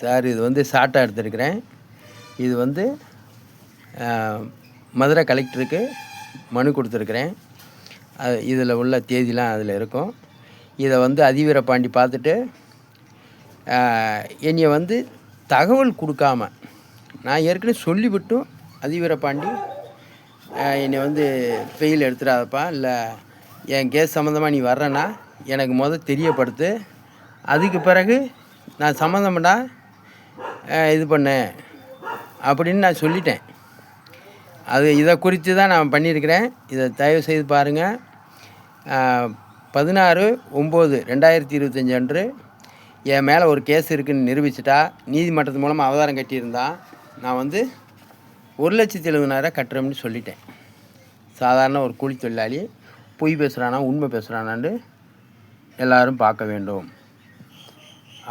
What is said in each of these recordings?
Sir இது வந்து ஷார்ட்டாக எடுத்துருக்கிறேன். இது வந்து மதுரை கலெக்டருக்கு மனு கொடுத்துருக்குறேன். இதில் உள்ள தேதிலாம் அதில் இருக்கும். இதை வந்து அதிவீரபாண்டி பார்த்துட்டு என்னைய வந்து தகவல் கொடுக்காம, நான் ஏற்கனவே சொல்லிவிட்டும் அதிவீரபாண்டி என்னை வந்து பெயில் எடுத்துடாதப்பா, இல்லை என் கேஸ் சம்மந்தமாக நீ வர்றேன்னா எனக்கு தெரியப்படுத்து, அதுக்கு பிறகு நான் சம்மந்தம்டா இது பண்ணு அப்படின்னு நான் சொல்லிட்டேன். இதை குறித்து தான் நான் பண்ணியிருக்கிறேன். இதை தயவு செய்து பாருங்கள். 16/9/2025 அன்று என் மேலே ஒரு கேஸ் இருக்குதுன்னு நிரூபிச்சிட்டா, நீதிமன்றத்து மூலமாக அவதாரம் கட்டியிருந்தா நான் வந்து 1,70,000 கட்டுறோம்னு சொல்லிட்டேன். சாதாரண ஒரு கூலி தொழிலாளி பொய் பேசுகிறானா உண்மை பேசுகிறானான்னு எல்லோரும் பார்க்க வேண்டும்.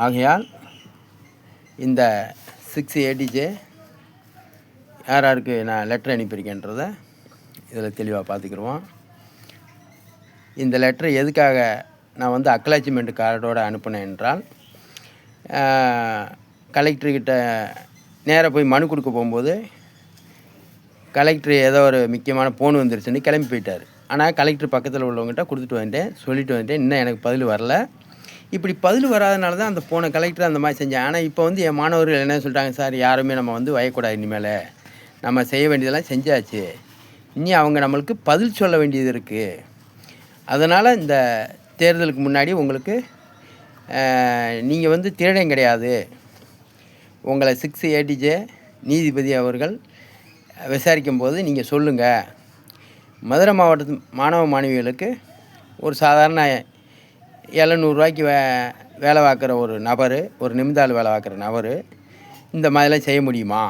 ஆகையால் இந்த 6 ADJ யாருக்கு நான் லெட்டர் அனுப்பியிருக்கேன்றதை இதில் தெளிவாக பார்த்துக்கிடுவோம். இந்த லெட்டர் எதுக்காக நான் வந்து அக்னாலஜ்மெண்ட் கார்டோடு அனுப்பினேன் என்றால், கலெக்டர்கிட்ட நேராக போய் மனு கொடுக்க போகும்போது கலெக்டர் ஏதோ ஒரு முக்கியமான ஃபோன் வந்துருச்சுன்னு கிளம்பி போயிட்டார். ஆனால் கலெக்டர் பக்கத்தில் உள்ளவங்ககிட்ட கொடுத்துட்டு வந்துட்டேன், சொல்லிட்டு வந்துட்டேன். இன்னும் எனக்கு பதில் வரல. இப்படி பதில் வராதனால தான் அந்த போன கலெக்டர் அந்த மாதிரி செஞ்சேன். ஆனால் இப்போ வந்து என் மாணவர்கள் என்ன சொல்லிட்டாங்க, சார் யாருமே நம்ம வந்து வயக்கூடாது, இனிமேல் நம்ம செய்ய வேண்டியதெல்லாம் செஞ்சாச்சு, இனி அவங்க நம்மளுக்கு பதில் சொல்ல வேண்டியது இருக்குது. அதனால் இந்த தேர்தலுக்கு முன்னாடி உங்களுக்கு நீங்கள் வந்து திருடன் கிடையாது, உங்களை 6 ADJ நீதிபதி அவர்கள் விசாரிக்கும் போது நீங்கள் சொல்லுங்கள், மதுரை மாவட்டத்து மாணவ மாணவிகளுக்கு ஒரு சாதாரண 700 ரூபாய்க்கு வேலை பார்க்குற ஒரு நபர், ஒரு நிமிந்தாள் வேலை பார்க்குற நபர் இந்த மாதிரிலாம் செய்ய முடியுமா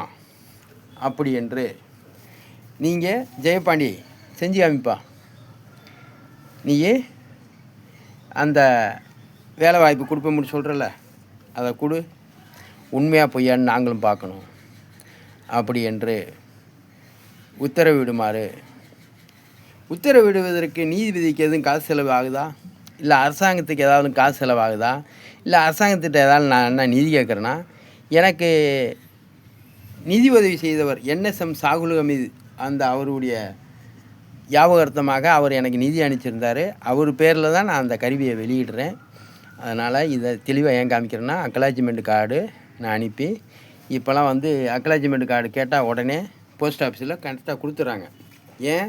அப்படி என்று நீங்கள் ஜெயபாண்டி செஞ்சு காமிப்பா, நீ அந்த வேலை வாய்ப்பு கொடுப்போம்னு சொல்கிறல்ல, அதை கொடு, உண்மையாக பொய்யான்னு நாங்களும் பார்க்கணும் அப்படி என்று உத்தரவிடுமாறு. உத்தரவிடுவதற்கு நீதிபதிக்கு எதுவும் காசு செலவு ஆகுதா, இல்லை அரசாங்கத்துக்கு ஏதாவது காசு செலவாகுதா, இல்லை அரசாங்கத்திட்ட ஏதாவது நான் என்ன நிதி கேட்குறேன்னா, எனக்கு நிதி உதவி செய்தவர் NSM சாகுல் ஹமீது, அந்த அவருடைய ஞாபகார்த்தமாக அவர் எனக்கு நிதி அனுப்பிச்சிருந்தார். அவர் பேரில் தான் நான் அந்த கருவியை வெளியிடுறேன். அதனால் இதை தெளிவாக ஏன் காமிக்கிறேன்னா, அக்னாலஜ்மெண்ட் கார்டு நான் அனுப்பி, இப்போலாம் வந்து அக்னாலஜ்மெண்ட் கார்டு கேட்டால் உடனே போஸ்ட் ஆஃபீஸில் கரெக்டாக கொடுத்துட்றாங்க. ஏன்,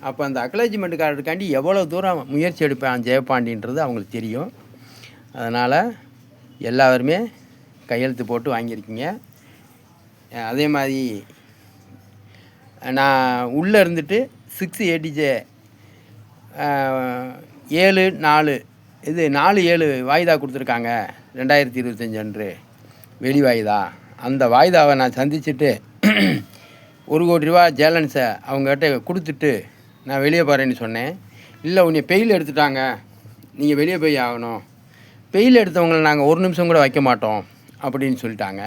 அப்போ அந்த அக்னாலஜ்மெண்ட் கார்டுக்காண்டி எவ்வளோ தூரம் முயற்சி எடுப்பேன் ஜெயபாண்டின்றது அவங்களுக்கு தெரியும். அதனால் எல்லாருமே கையெழுத்து போட்டு வாங்கியிருக்கீங்க. அதே மாதிரி நான் உள்ளே இருந்துட்டு 6 ADJ 7/4 இது 4/7 வாய்தா கொடுத்துருக்காங்க 2025 அன்று வெளி வாய்தா. அந்த வாய்தாவை நான் சந்திச்சுட்டு 1 கோடி ரூபா ஜேலன்ஸை அவங்ககிட்ட கொடுத்துட்டு நான் வெளியே போகிறேன்னு சொன்னேன். இல்லை, உன்னை பெயில் எடுத்துட்டாங்க, நீங்கள் வெளியே போய் ஆகணும், பெயில் எடுத்தவங்களை நாங்கள் ஒரு நிமிஷம் கூட வைக்க மாட்டோம் அப்படின்னு சொல்லிட்டாங்க.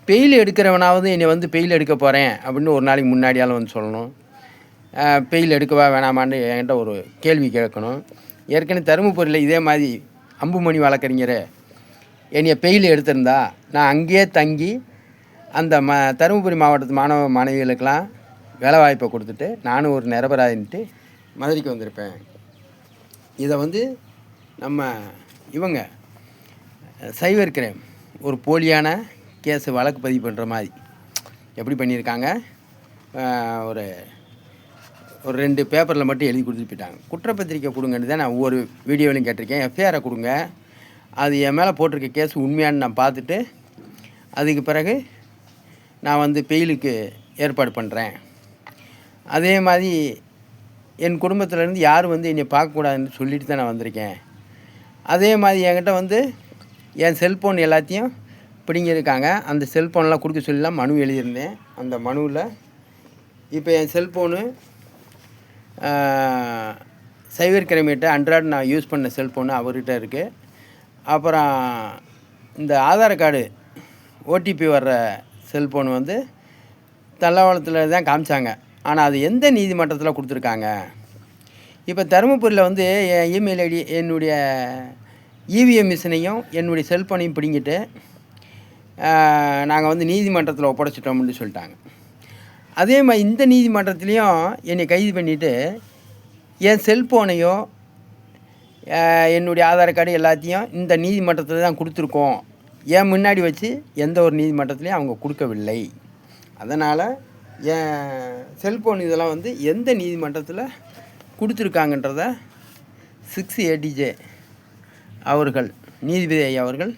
பெயில் எடுக்கிறவனாவது என்னை வந்து பெயில் எடுக்க போகிறேன் அப்படின்னு ஒரு நாளைக்கு முன்னாடியாலும் வந்து சொல்லணும். பெயில் எடுக்கவா வேணாமான்னு என்கிட்ட ஒரு கேள்வி கேட்கணும். ஏற்கனவே தருமபுரியில் இதே மாதிரி அம்புமணி வழக்கறிஞர் என்னைய பெயில் எடுத்திருந்தா நான் அங்கேயே தங்கி அந்த தருமபுரி மாவட்டத்து மாணவ மாணவிகளுக்கெல்லாம் வேலை வாய்ப்பை கொடுத்துட்டு நானும் ஒரு நிரபராதின்ட்டு மதுரைக்கு வந்திருப்பேன். இதை வந்து நம்ம இவங்க சைபர் கிரைம் ஒரு போலியான கேஸு வழக்கு பதிவு பண்ணுற மாதிரி எப்படி பண்ணியிருக்காங்க, ஒரு 2 பேப்பரில் மட்டும் எழுதி கொடுத்துட்டு போயிட்டாங்க. குற்றப்பத்திரிக்கை கொடுங்கன்னு தான் நான் ஒவ்வொரு வீடியோவிலையும் கேட்டிருக்கேன். FIR கொடுங்க, அது என் மேலே போட்டிருக்க கேஸ் உண்மையானு நான் பார்த்துட்டு அதுக்கு பிறகு நான் வந்து பெயிலுக்கு ஏற்பாடு பண்ணுறேன். அதே மாதிரி என் குடும்பத்திலேருந்து யாரும் வந்து என்னை பார்க்கக்கூடாதுன்னு சொல்லிட்டு தான் நான் வந்திருக்கேன். அதே மாதிரி என்கிட்ட வந்து என் செல்ஃபோன் எல்லாத்தையும் பிடிங்கிருக்காங்க. அந்த செல்ஃபோன்லாம் கொடுக்க சொல்லலாம் மனு எழுதியிருந்தேன். அந்த மனுவில் இப்போ என் செல்ஃபோனு சைபர் கிரைமேட்டை அன்றாட நான் யூஸ் பண்ண செல்ஃபோனு அவர்கிட்ட இருக்குது. அப்புறம் இந்த ஆதார் கார்டு OTP வர்ற செல்ஃபோன் வந்து தல்லாவளத்தில் தான் காமிச்சாங்க. ஆனால் அது எந்த நீதிமன்றத்தில் கொடுத்துருக்காங்க. இப்போ தருமபுரியில் வந்து என் இமெயில் ஐடி, என்னுடைய EVM மிஷினையும் என்னுடைய செல்ஃபோனையும் பிடிங்கிட்டு நாங்கள் வந்து நீதிமன்றத்தில் ஒப்படைச்சிட்டோம்னு சொல்லிட்டாங்க. அதே மாதிரி இந்த நீதிமன்றத்துலேயும் என்னை கைது பண்ணிவிட்டு என் செல்ஃபோனையோ என்னுடைய ஆதார் கார்டு எல்லாத்தையும் இந்த நீதிமன்றத்தில் தான் கொடுத்துருக்கோம், என் முன்னாடி வச்சு எந்த ஒரு நீதிமன்றத்துலேயும் அவங்க கொடுக்கவில்லை. அதனால் என் செல்ஃபோன் இதெல்லாம் வந்து எந்த நீதிமன்றத்தில் கொடுத்துருக்காங்கன்றத 6 ADJ அவர்கள், நீதிபதி ஐயா அவர்கள்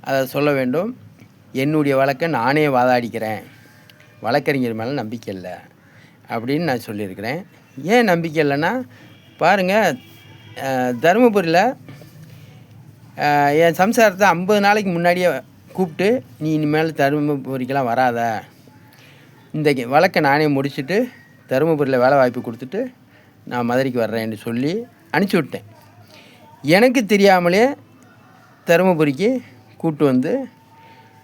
அதை சொல்ல வேண்டும். என்னுடைய வழக்கை நானே வாதாடிக்கிறேன், வழக்கறிஞர் மேலே நம்பிக்கை இல்லை அப்படின்னு நான் சொல்லியிருக்கிறேன். ஏன் நம்பிக்கை இல்லைன்னா பாருங்கள், தருமபுரியில் என் சம்சாரத்தை 50 நாளைக்கு முன்னாடியே கூப்பிட்டு நீ இனிமேல் தருமபுரிக்கெலாம் வராத, இந்த வழக்கை நானே முடிச்சுட்டு தருமபுரியில் வேலை வாய்ப்பு கொடுத்துட்டு நான் மதுரைக்கு வர்றேன்னு சொல்லி அனுப்பிச்சி விட்டேன். எனக்கு தெரியாமலே தருமபுரிக்கு கூப்பிட்டு வந்து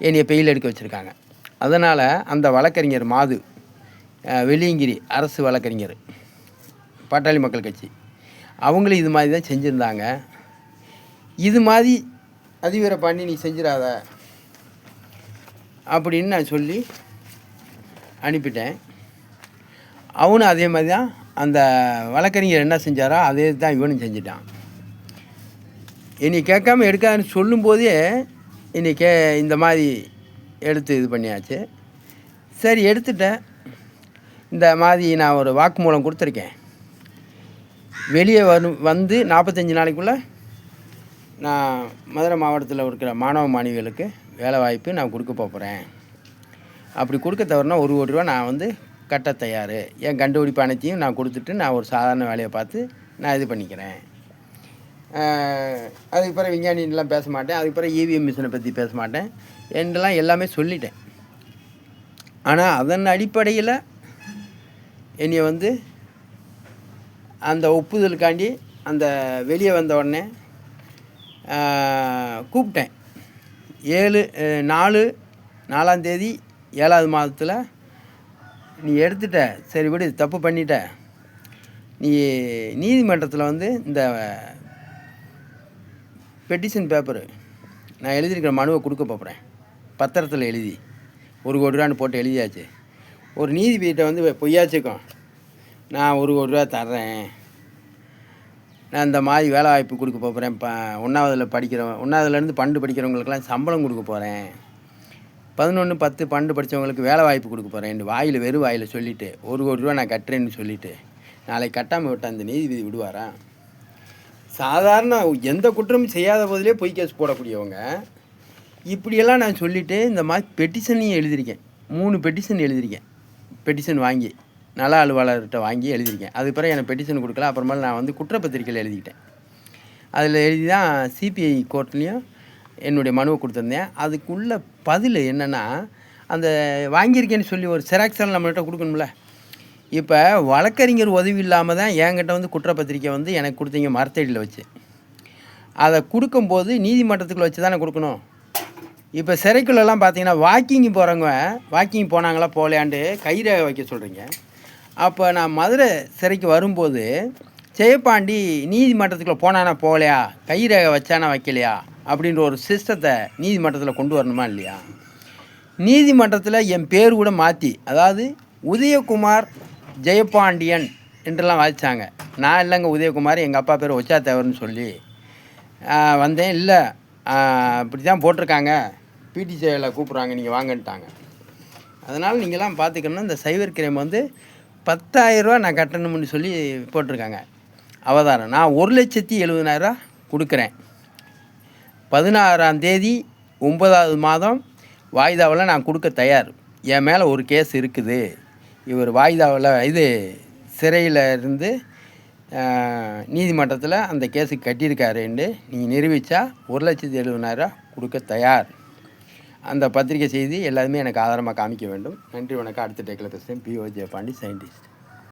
என்னைய பெயில் எடுக்க வச்சுருக்காங்க. அதனால் அந்த வழக்கறிஞர் மாது, வெள்ளியங்கிரி அரசு வழக்கறிஞர், பாட்டாளி மக்கள் கட்சி, அவங்களும் இது மாதிரி தான் செஞ்சுருந்தாங்க. இது மாதிரி அதிவீர பண்ணி நீ செஞ்சிடாத அப்படின்னு நான் சொல்லி அனுப்பிட்டேன். அவனும் அதே மாதிரி தான் அந்த வழக்கறிஞர் என்ன செஞ்சாரோ அதே தான் இவனும் செஞ்சிட்டான். என்னை கேட்காம எடுக்காதுன்னு சொல்லும்போதே என்னை இந்த மாதிரி எடுத்து இது பண்ணியாச்சு. சரி, எடுத்துட்டேன். இந்த மாதிரி நான் ஒரு வாக்குமூலம் கொடுத்துருக்கேன். வெளியே வந்து 45 நாளைக்குள்ளே நான் மதுரை மாவட்டத்தில் இருக்கிற மாணவ மாணவிகளுக்கு வேலை வாய்ப்பு நான் கொடுக்க போகிறேன். அப்படி கொடுக்க தவறுனா 1 கோடி ரூபா நான் வந்து கட்ட தயார். என் கண்டுபிடிப்பு அனைத்தையும் நான் கொடுத்துட்டு நான் ஒரு சாதாரண வேலையை பார்த்து நான் இது பண்ணிக்கிறேன். அதுக்கு பிறகு விஞ்ஞானிலாம் பேச மாட்டேன், அதுக்கு பிறகு EVM மிஷினை பற்றி பேச மாட்டேன் என்றெல்லாம் எல்லாமே சொல்லிட்டேன். ஆனால் அதன் அடிப்படையில் என்னை வந்து அந்த ஒப்புதலுக்காண்டி அந்த வெளியே வந்த உடனே கூப்பிட்டேன். 4ஆம் தேதி 7வது மாதத்தில் நீ எடுத்துட்ட, சரி விடு, தப்பு பண்ணிட்ட, நீ நீதிமன்றத்தில் வந்து இந்த பெட்டிஷன் பேப்பரு நான் எழுதியிருக்கிற மனுவை கொடுக்க போகிறேன், பத்திரத்தில் எழுதி 1 கோடி ரூபான்னு போட்டு எழுதியாச்சு. ஒரு நீதிபதிகிட்ட வந்து பொய்யாச்சுக்கும் நான் 1 கோடி ரூபா தர்றேன், நான் இந்த மாதிரி வேலை வாய்ப்பு கொடுக்க போகிறேன், 1ஆவதில் படிக்கிறவன் 1ஆவதுலேருந்து 12 படிக்கிறவங்களுக்கெல்லாம் சம்பளம் கொடுக்க போகிறேன், 11, 10, 12 படித்தவங்களுக்கு வேலை வாய்ப்பு கொடுக்க போகிறேன் வாயில் வெறும் வாயில் சொல்லிவிட்டு 1 கோடி ரூபா நான் கட்டுறேன்னு சொல்லிவிட்டு நாளைக்கு கட்டாமல் விட்டால் அந்த நீதிபதி விடுவாரா? சாதாரண எந்த குற்றமும் செய்யாத போதிலே பொய் கேஸ் போடக்கூடியவங்க இப்படியெல்லாம் நான் சொல்லிவிட்டு இந்த மாதிரி பெட்டிஷனையும் எழுதியிருக்கேன். 3 பெட்டிஷன் எழுதியிருக்கேன். பெட்டிஷன் வாங்கி நல அலுவலர்கிட்ட வாங்கி எழுதியிருக்கேன். அது பிறகு எனக்கு பெட்டிஷன் கொடுக்கல. அப்புறமேல நான் வந்து குற்றப்பத்திரிக்கையில் எழுதிக்கிட்டேன். அதில் எழுதி தான் CPI கோர்ட்லேயும் என்னுடைய மனுவை கொடுத்துருந்தேன். அதுக்குள்ள பதில் என்னென்னா, அந்த வாங்கியிருக்கேன்னு சொல்லி ஒரு செராக்ஸால் நம்மள்கிட்ட கொடுக்கணும்ல. இப்போ வழக்கறிஞர் உதவி இல்லாமல் தான் என்கிட்ட வந்து குற்றப்பத்திரிக்கை வந்து எனக்கு கொடுத்தீங்க மரத்தடியில் வச்சு. அதை கொடுக்கும்போது நீதிமன்றத்துக்குள்ள வச்சு தானே கொடுக்கணும். இப்போ சிறைக்குள்ளெல்லாம் பார்த்தீங்கன்னா வாக்கிங் போனாங்களா போகலையாண்டு கைரேகை வைக்க சொல்கிறீங்க. அப்போ நான் மதுரை சிறைக்கு வரும்போது ஜெயபாண்டி நீதிமன்றத்துக்குள்ளே போனானா போகலையா, கைரேகை வச்சானா வைக்கலையா அப்படின்ற ஒரு சிஸ்டத்தை நீதிமன்றத்தில் கொண்டு வரணுமா இல்லையா? நீதிமன்றத்தில் என் பேர் கூட மாற்றி, அதாவது உதயகுமார் ஜெயபாண்டியன் என்றெல்லாம் வாதிச்சாங்க. நான் இல்லைங்க உதயகுமார், எங்கள் அப்பா பேர் ஒச்சா தேவர்னு சொல்லி வந்தேன். இல்லை அப்படி தான் போட்டிருக்காங்க, PTCயில் கூப்பிட்றாங்க, நீங்கள் வாங்கன்ட்டாங்க. அதனால் நீங்களாம் பார்த்துக்கணும். இந்த சைபர் கிரைம் வந்து 10,000 ரூபா நான் கட்டணும்னு சொல்லி போட்டிருக்காங்க அவதாரம். நான் 1,70,70,000 கொடுக்குறேன். 16ஆம் தேதி 9வது மாதம் வாய்தாவில் நான் கொடுக்க தயார். என் மேலே ஒரு கேஸ் இருக்குது, இவர் வாய்தாவில் சிறையில் இருந்து நீதிமன்றத்தில் அந்த கேஸுக்கு கட்டியிருக்காருன்னு நீங்கள் நிரூபித்தா 1,70,70,000 கொடுக்க தயார். அந்த பத்திரிகை செய்தி எல்லாருமே எனக்கு ஆதாரமாக காமிக்க வேண்டும். நன்றி, வணக்கம். அடுத்த டேக்கில் பேசுகிறேன். PO Jayapandi, scientist.